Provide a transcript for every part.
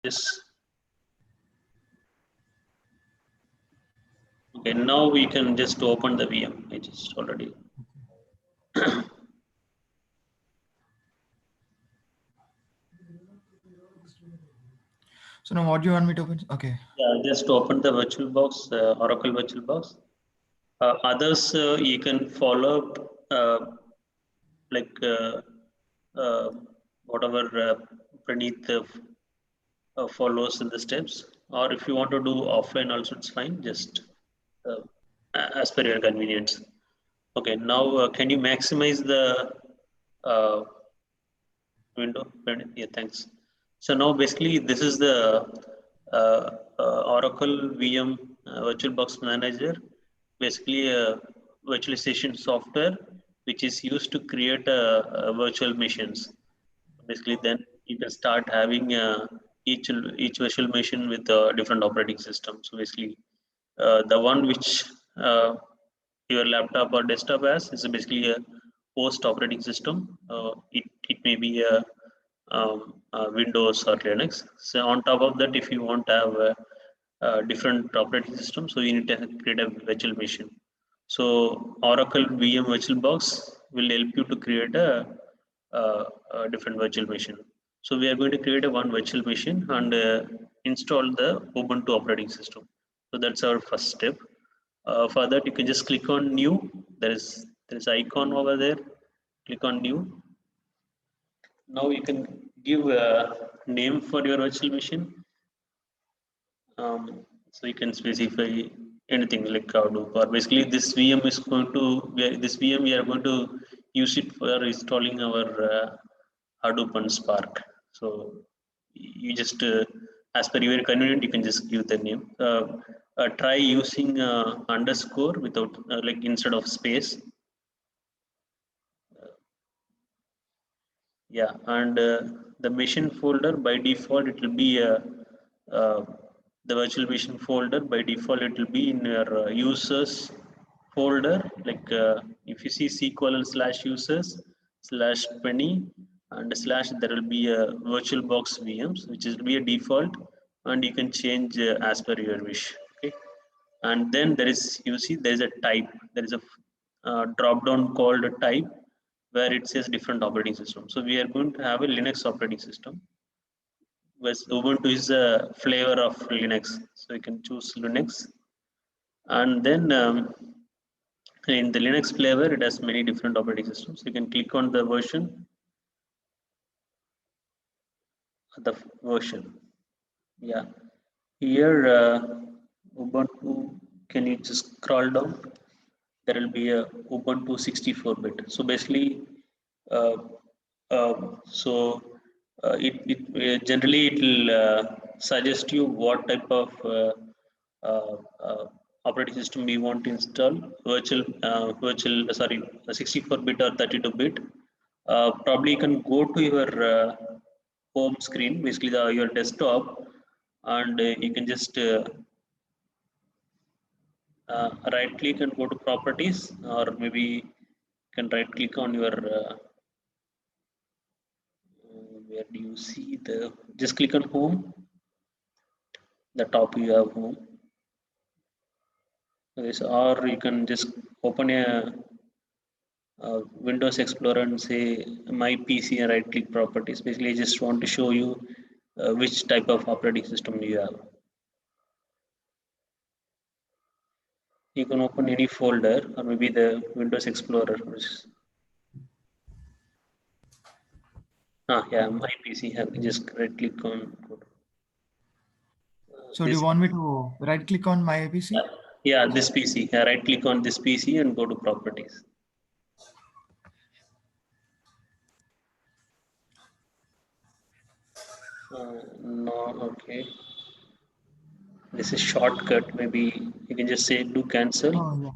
this. Okay, now we can just open the VM. I just already. So now what do you want me to open? Okay. Yeah, just open the VirtualBox, Oracle VirtualBox. Others you can follow like uh, whatever Praneeth follows in the steps, or if you want to do offline also, it's fine. Just uh, as per your convenience. Okay, now can you maximize the uh, window? Yeah, thanks. So now basically this is the Oracle VM VirtualBox Manager, basically a virtualization software which is used to create virtual machines. Basically, then you can start having each virtual machine with a different operating system. So basically, the one which your laptop or desktop has is basically a host operating system. It may be a Windows or Linux. So on top of that, if you want to have a different operating system, so you need to create a virtual machine. So Oracle VM VirtualBox will help you to create a different virtual machine. So we are going to create a one virtual machine and install the Ubuntu operating system. So that's our first step. For that, you can just click on New. There is icon over there. Click on New. Now you can give a name for your virtual machine. So you can specify anything like Hadoop, or basically this VM is going to this VM we are going to use it for installing our Hadoop and Spark. So you just as per your convenient you can just give the name. Try using underscore without like instead of space. Yeah, and the machine folder by default it will be uh, the virtual machine folder by default it will be in your users folder. Like if you see // users /20 and / there will be a VirtualBox VMs which will be a default, and you can change as per your wish. Okay, and then there is you see there is a type, there is a drop down called type where it says different operating system. So we are going to have a Linux operating system. Whereas Ubuntu is a flavor of Linux, so you can choose Linux. And then in the Linux flavor, it has many different operating systems. You can click on the version, the version. Yeah, here Ubuntu. Can you just scroll down? There will be a Ubuntu 64-bit. So basically, uh, so generally it will suggest you what type of uh, uh, operating system you want to install. Virtual, sorry, 64-bit or 32-bit. Probably you can go to your home screen, basically your desktop, and you can just right click and go to properties, or maybe you can right click on your where do you see the, just click on home, the top you have home. Yes, or you can just open a Windows Explorer and say my PC and right click properties. Basically I just want to show you which type of operating system you have. You can open any folder or maybe the Windows Explorer. Yeah, my PC. Just right click on So do you this. want me to right click on my PC? Yeah, this PC. Right click on this PC and go to properties. No, okay. This is shortcut. Maybe you can just say do cancel. Oh yeah.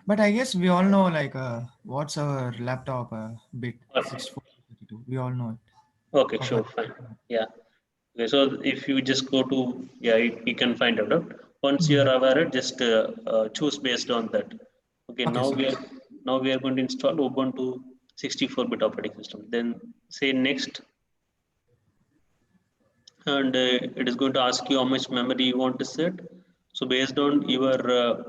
But I guess we all know like what's our laptop bit Okay, 6432. We all know it. okay, Of sure, our fine. Yeah. Okay, so if you just go to, yeah, you can find out. Once you are Mhm. aware, just choose based on that. Okay, Okay, so now we are going to install Ubuntu 64-bit operating system. Then say next. and it is going to ask you how much memory you want to set. So based on your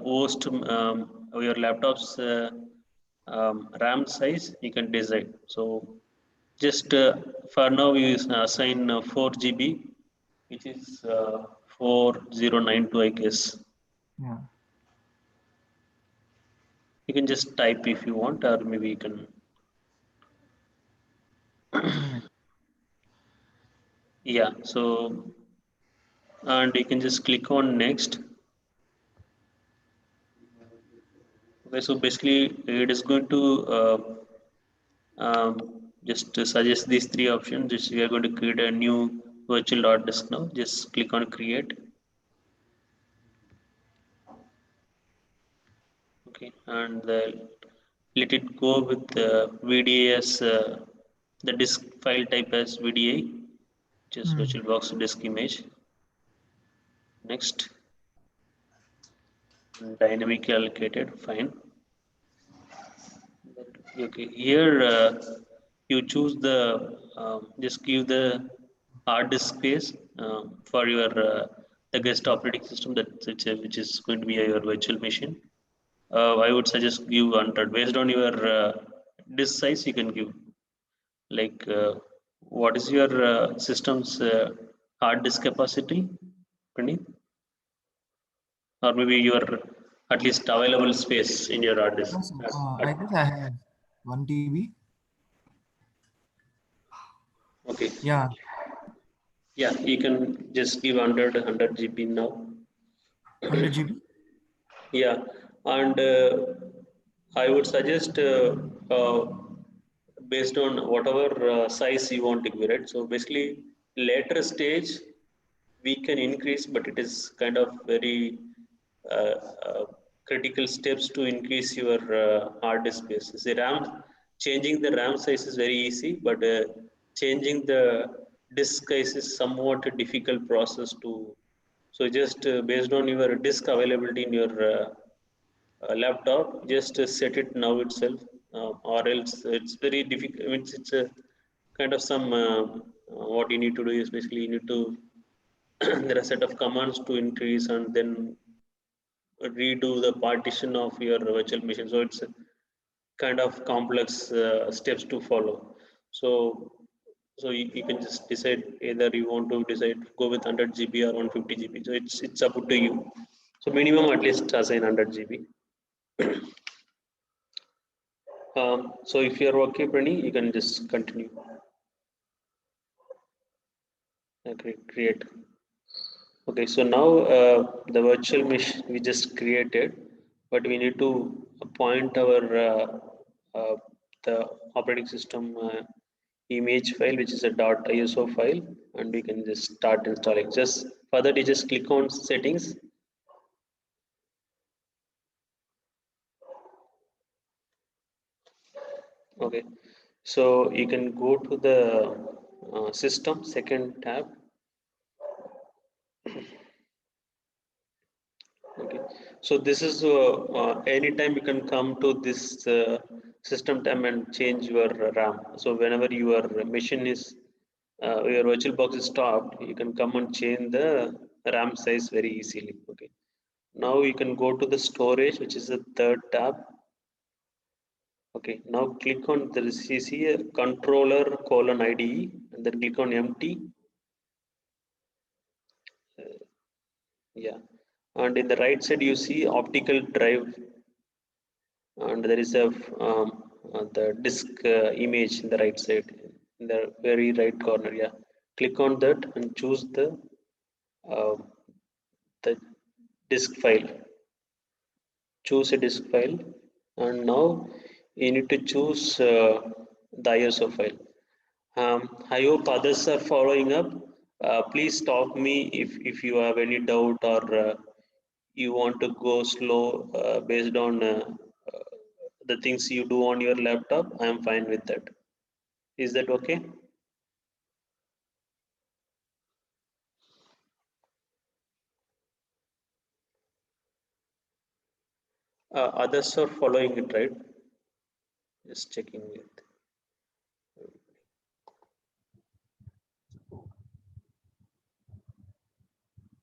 host, your laptop's RAM size, you can decide. So just for now, we assign 4 GB, which is 4092, I guess. Yeah. You can just type if you want, or maybe you can. Give me a minute. Yeah. So and you can just click on next. Okay. So basically, it is going to just to suggest these three options. Just we are going to create a new virtual hard disk now. Just click on create. Okay, and let it go with VDA as the disk file type as VDA, which is Hmm. VirtualBox disk image. Next, dynamically allocated. Fine. Okay, here you choose the just give the hard disk space for your the guest operating system that which is going to be your virtual machine. I would suggest give 100 based on your disk size. You can give like what is your system's hard disk capacity, Praneeth? Or maybe your at least available space in your hard disk. Yes, I guess I have 1 TB. Okay, Yeah, yeah, you can just give 100 GB now. 100 GB. Yeah, and I would suggest based on whatever size you want to give, right? So basically, later stage we can increase, but it is kind of very uh, uh, critical steps to increase your hard disk space. The RAM changing the RAM size is very easy, but changing the disk size is somewhat a difficult process to. So just based on your disk availability in your laptop, just set it now itself, or else it's very difficult. I mean, it's a kind of some what you need to do is basically you need to there are a set of commands to increase and then redo the partition of your virtual machine. So it's a kind of complex steps to follow. So you can just decide either you want to decide go with 100 GB or 150 GB. So it's up to you. So minimum at least assign 100 GB. So if you're okay, Prani, you can just continue. Okay, create. Okay, so now the virtual machine we just created, but we need to point our uh, the operating system image file, which is a .iso file, and we can just start installing. Just for that, you just click on settings. Okay, so you can go to the system second tab. Okay, so this is anytime you can come to this system tab and change your RAM. So whenever your machine is your virtual box is stopped, you can come and change the RAM size very easily. Okay, now you can go to the storage, which is the third tab. Okay, now click on the CC controller colon IDE and then click on empty. Yeah, and in the right side you see optical drive, and there is a the disk image in the right side in the very right corner. Yeah, click on that and choose uh, the disk file. Choose a disk file, and now you need to choose the ISO file. I hope others are following up. Please stop me if you have any doubt or you want to go slow based on the things you do on your laptop. I am fine with that. Is that okay? Others are following it, right? Just checking it.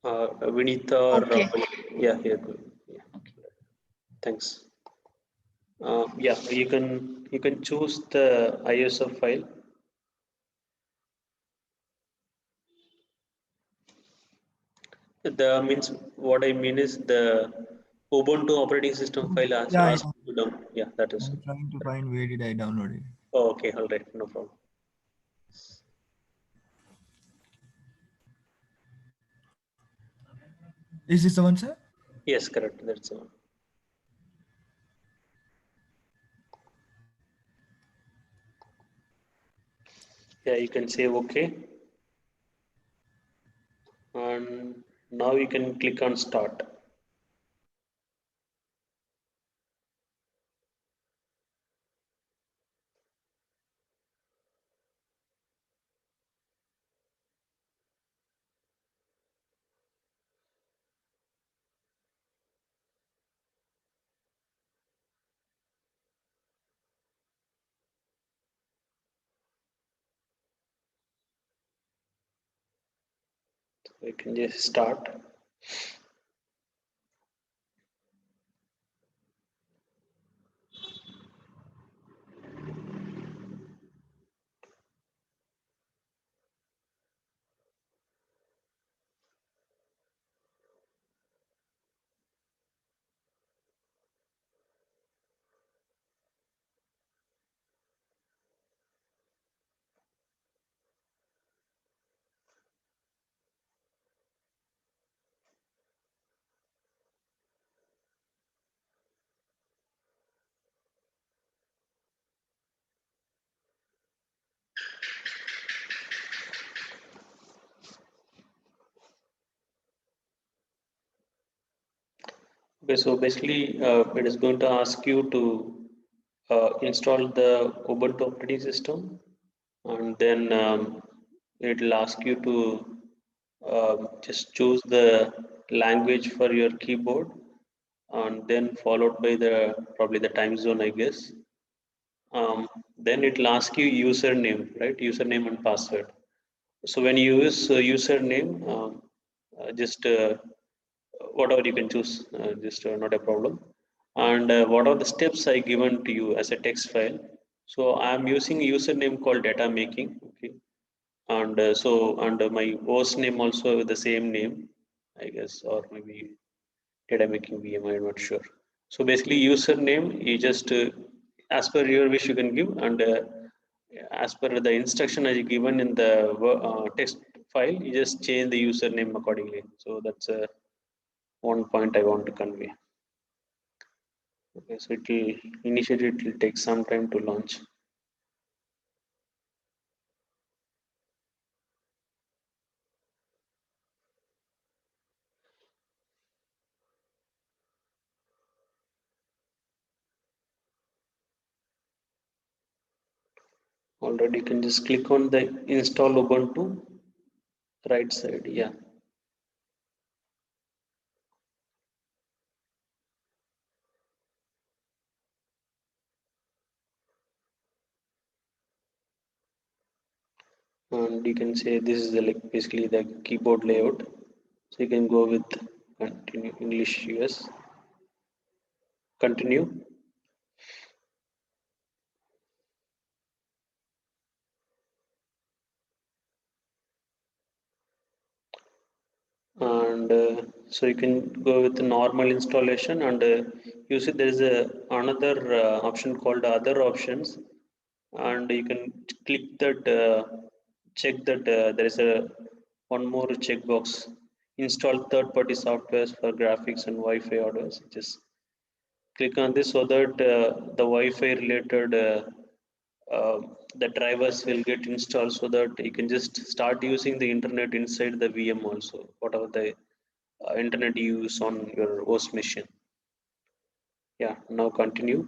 Vinitha or Okay. yeah, here. Yeah, Okay. thanks. Yeah, you can choose the ISO file. The means what I mean is the Ubuntu operating system file has Yeah, asked yeah. you to down. Yeah, that is. I'm trying to find where did I download it. Oh, okay, all right, no problem. Is this the one, sir? Yes, correct. That's the one. Yeah, you can say okay, and now you can click on start. So you can just start. Okay, so basically, it is going to ask you to install the Ubuntu operating system, and then it will ask you to just choose the language for your keyboard, and then followed by the probably the time zone, I guess. Then it will ask you username, right? Username and password. So when you use username, just whatever you can choose, just not a problem. And what are the steps I given to you as a text file? So I'm using a username called data making. Okay, and my host name also with the same name, I guess, or maybe data making VM. I'm not sure. So basically, username you just as per your wish you can give, and as per the instruction as given in the text file, you just change the username accordingly. So that's one point I want to convey. Okay, so it will initially it will take some time to launch. Already, you can just click on the install Ubuntu right side. Yeah, and you can say this is the like basically the keyboard layout. So you can go with continue English US. Continue. And so you can go with the normal installation, and you see there is a another option called other options, and you can click that, check that there is a one more checkbox: install third party softwares for graphics and Wi-Fi orders. Just click on this so that the Wi-Fi related uh, the drivers will get installed, so that you can just start using the internet inside the VM also, whatever the internet you use on your host machine. Yeah, now continue.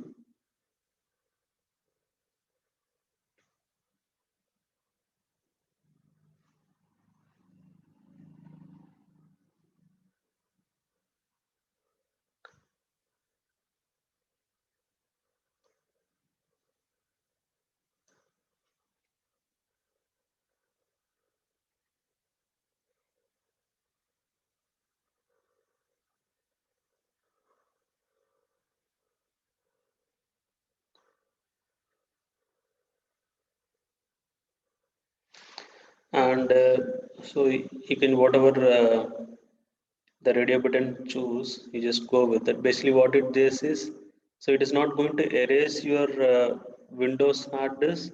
and so you can whatever the radio button choose, you just go with it. Basically what it this is, so it is not going to erase your Windows hard disk.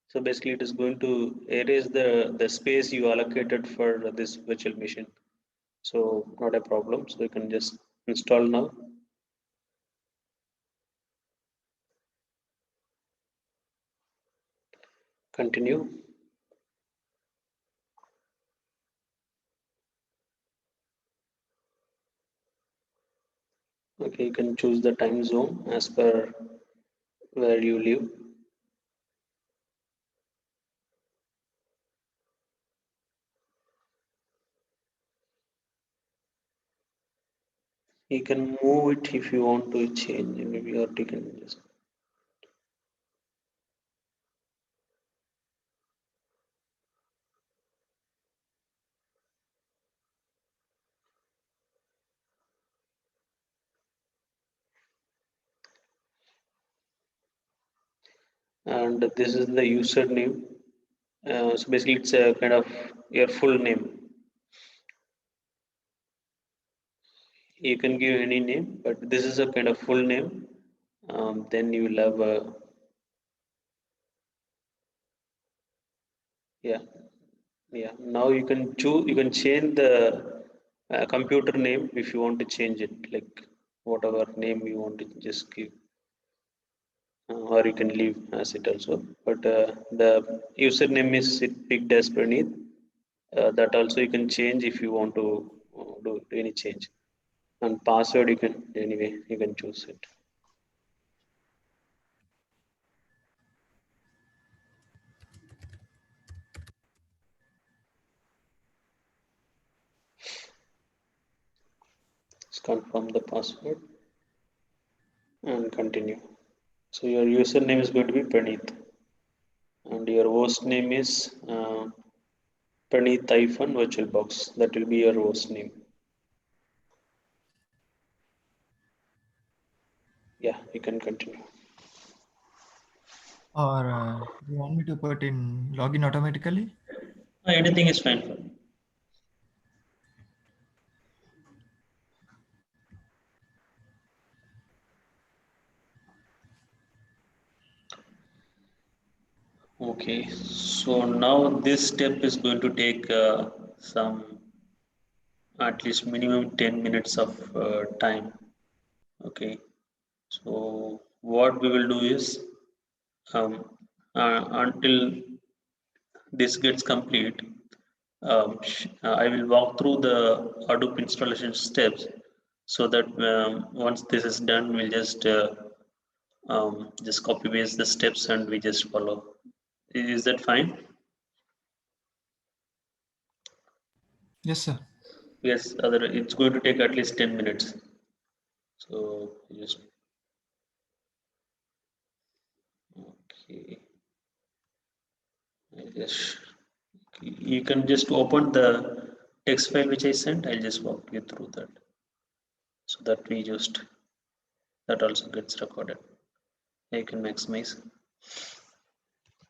So basically it is going to erase the space you allocated for this virtual machine. So not a problem, so you can just install now. Continue. Okay, you can choose the time zone as per where you live. You can move it if you want to change, maybe, or you can just. And this is the username. So basically, it's a kind of your full name. You can give any name, but this is a kind of full name. Then you will have a, yeah, yeah. Now you can choose. You can change the computer name if you want to change it, like whatever name you want to just give, or you can leave as it also. But the username is picked as Praneeth. That also you can change if you want to do any change. And password you can anyway you can choose it. Just confirm the password and continue. So your username is going to be Praneeth, and your host name is Praneeth hyphen VirtualBox. That will be your host name. Yeah, you can continue. Or you want me to put in login automatically? Anything is fine for me. Okay, so now this step is going to take some at least minimum 10 minutes of time. Okay, so what we will do is um, until this gets complete, I will walk through the Hadoop installation steps so that once this is done, we'll just copy paste the steps and we just follow. Is that fine? Yes, sir. Yes, other it's going to take at least 10 minutes. So just okay. I just you can just open the text file which I sent. I'll just walk you through that so that we just that also gets recorded. You can maximize.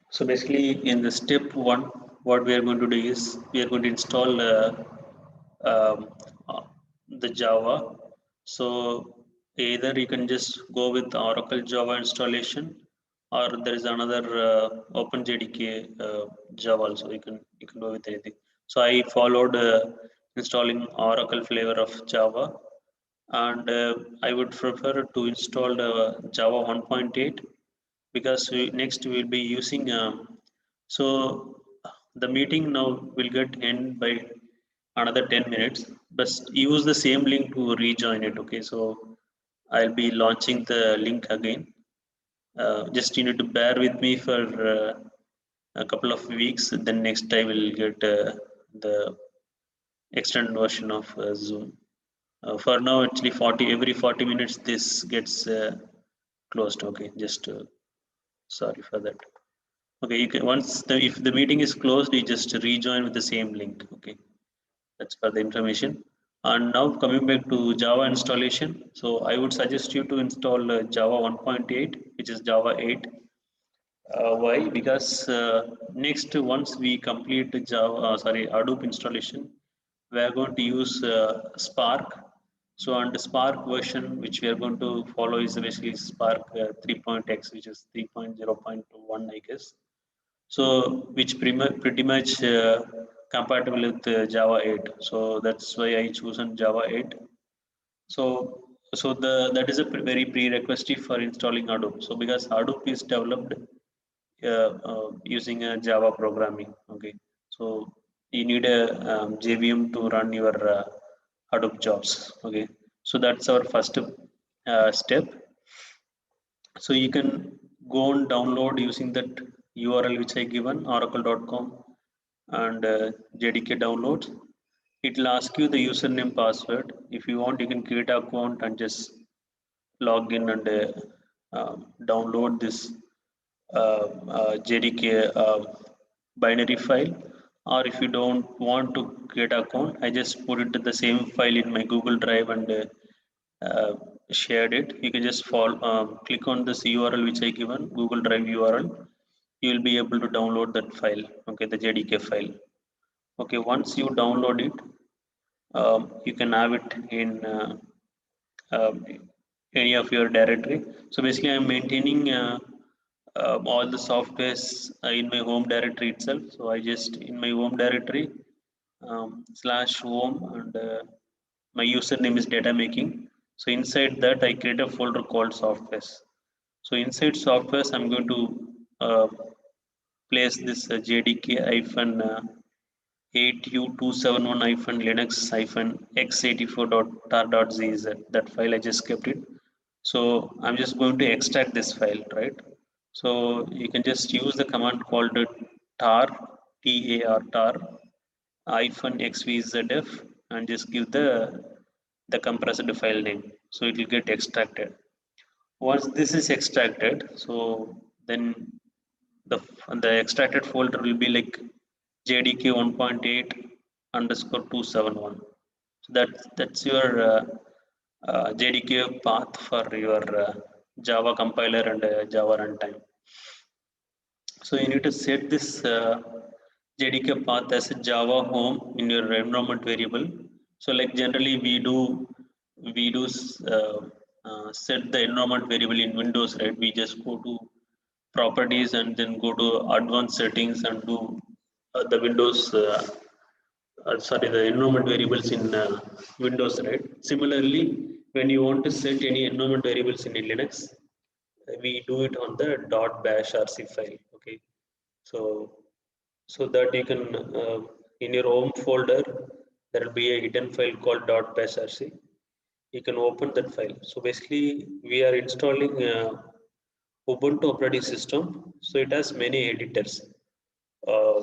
So basically, in the step one, what we are going to do is we are going to install um, uh, the Java. So either you can just go with Oracle Java installation, or there is another OpenJDK Java also. You can go with anything. So I followed installing Oracle flavor of Java, and I would prefer to install Java 1.8 because next we will be using so the meeting now will get end by another 10 minutes, but use the same link to rejoin it. Okay, so I'll be launching the link again. Just you need to bear with me for a couple of weeks, then next I will get the extended version of Zoom. For now actually 40 every 40 minutes this gets closed. Okay, just sorry for that. Okay, you can once if the meeting is closed, you just rejoin with the same link. Okay, that's for the information. And now coming back to Java installation, so I would suggest you to install Java 1.8, which is Java 8. Why? Because next, once we complete Hadoop installation, we are going to use Spark. So, on the Spark version, which we are going to follow is basically Spark 3.x, which is 3.0.1, I guess. So, which pretty much compatible with Java 8. So that's why I chosen Java 8. So that is a very prerequisite for installing Hadoop. So because Hadoop is developed using a Java programming. Okay, so you need a JVM to run your Hadoop jobs. Okay, so that's our first step. So you can go and download using that URL which I given, oracle.com and JDK downloads. It will ask you the username password. If you want, you can create an account and just log in and download this JDK binary file. Or if you don't want to create an account, I just put it to the same file in my Google Drive and uh, shared it. You can just click on this URL which I given, Google Drive URL. You will be able to download that file. Okay, the JDK file. Okay, once you download it, you can have it in um, any of your directory. So basically, I'm maintaining all the softwares in my home directory itself. So I just in my home directory slash home and my username is data making. So inside that, I create a folder called softwares. So inside softwares, I'm going to place this JDK hyphen 8U271 hyphen Linux hyphen x84.tar.gz. That file I just kept it. So I'm just going to extract this file, right? So you can just use the command called tar, tar hyphen xvzf and just give the compressed file name. So it will get extracted. Once this is extracted, so then the the extracted folder will be like JDK 1.8 underscore 271. So that's your JDK path for your Java compiler and Java runtime. So you need to set this JDK path as a Java home in your environment variable. So like generally we do set the environment variable in Windows, right? We just go to properties and then go to advanced settings and do the Windows the environment variables in Windows, right? Similarly, when you want to set any environment variables in Linux, we do it on the .bash rc file. Okay, so that you can in your home folder there will be a hidden file called .bash rc. You can open that file. So basically, we are installing Ubuntu operating system. So it has many editors. Uh,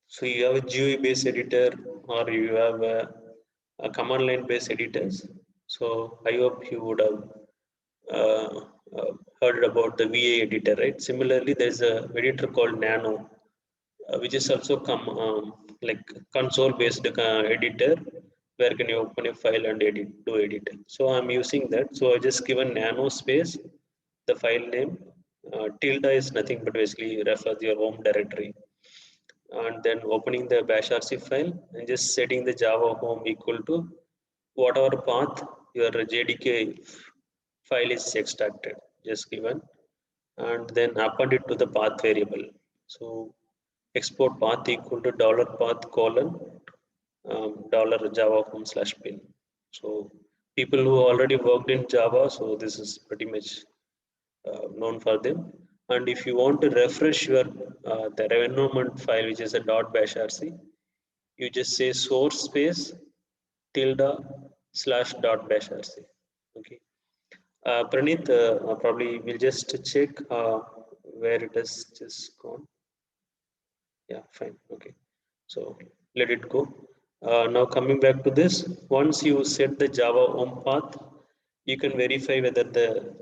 so you have a GUI based editor or you have a command line based editors. So I hope you would have uh, heard about the VA editor, right? Similarly, there's a editor called Nano, which is also like console based editor where can you open a file and do editing. So I'm using that. So I just given Nano space the file name. Tilde is nothing but basically refers your home directory, and then opening the bash rc file and just setting the Java home equal to whatever path your JDK file is extracted, just given, and then append it to the path variable. So export path equal to dollar path colon dollar Java home slash bin. So people who already worked in Java, so this is pretty much known for them. And if you want to refresh your the environment file, which is a .bash rc, you just say source space tilde slash .bash rc. Okay. Praneeth, probably we'll just check where it has just gone. Yeah, fine. Okay. So let it go. Now coming back to this, once you set the Java home path, you can verify whether the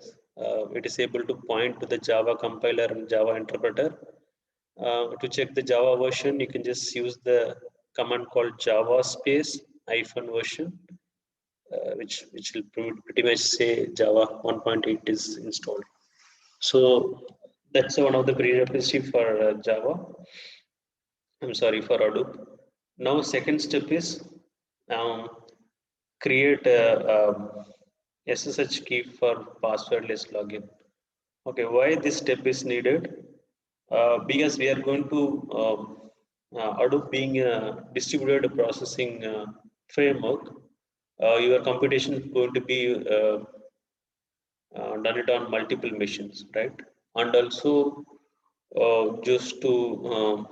it is able to point to the Java compiler and Java interpreter. To check the Java version, you can just use the command called Java space hyphen version, which will pretty much say Java 1.8 is installed. So That's one of the prerequisites for Java. I'm sorry, for Hadoop. Now, second step is um, create a SSH key for passwordless login. Okay, why this step is needed? Because we are going to Hadoop being a distributed processing framework, your computation is going to be done it on multiple machines, right? And also just to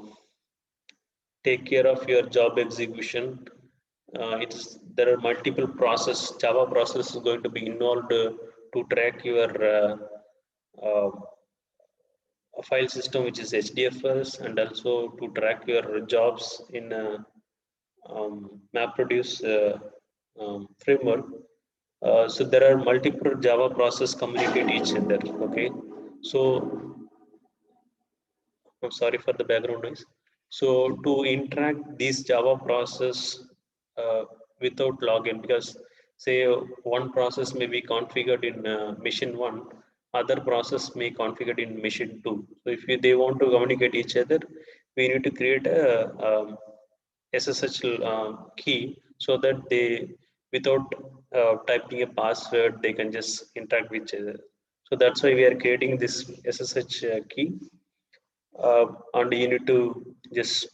take care of your job execution, it's there are multiple process. Java process is going to be involved to track your uh, file system, which is HDFS, and also to track your jobs in MapReduce framework. So there are multiple Java process communicate each other. Okay, so I'm sorry for the background noise. So to interact these Java process without login, because say one process may be configured in machine one, other process may configured in machine two. So if they want to communicate each other, we need to create a SSH key so that they, without typing a password, they can just interact with each other. So that's why we are creating this SSH key, and you need to just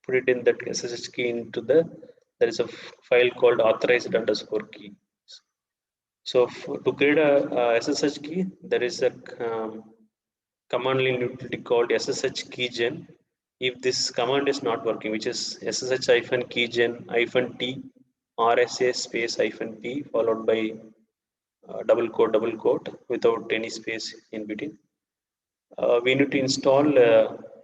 put it in that SSH key into the, there is a file called authorized underscore key. So to create a SSH key, there is a command line utility called SSH keygen. If this command is not working, which is SSH hyphen keygen hyphen T RSA space hyphen P followed by double quote without any space in between, we need to install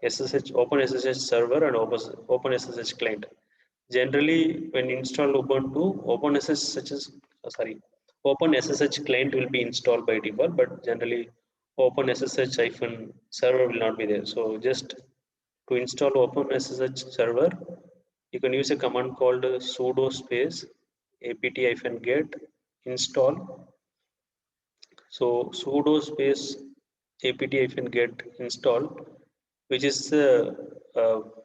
SSH Open SSH server and Open SSH client. Generally, when you install Ubuntu, Open SSH client will be installed by default, but generally Open SSH hyphen server will not be there. So just to install Open SSH server, you can use a command called sudo space apt hyphen get install. So sudo space apt-get install, which is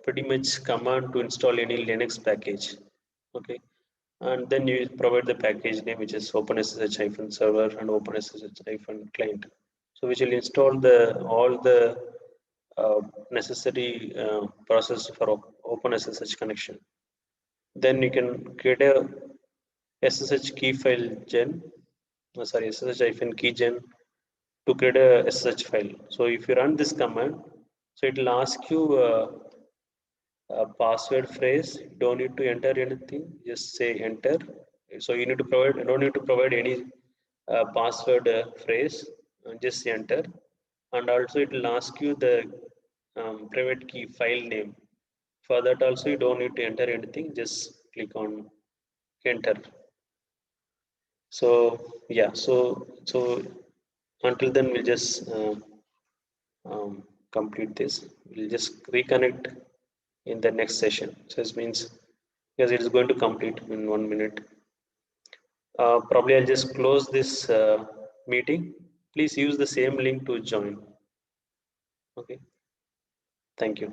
pretty much command to install any Linux package. Okay, and then you provide the package name, which is OpenSSH-server and OpenSSH-client. So which will install the all the necessary process for OpenSSH connection. Then you can create a SSH key file gen, SSH-key gen to create a SSH file. So if you run this command, so it will ask you a password phrase. You don't need to enter anything. Just say enter. So you need to provide. You don't need to provide any password phrase. Just enter. And also it will ask you the private key file name. For that also you don't need to enter anything. Just click on enter. So yeah. So until then we'll just complete this. We'll just reconnect in the next session. So this means because it is going to complete in 1 minute. Probably I'll just close this meeting. Please use the same link to join. Okay. Thank you.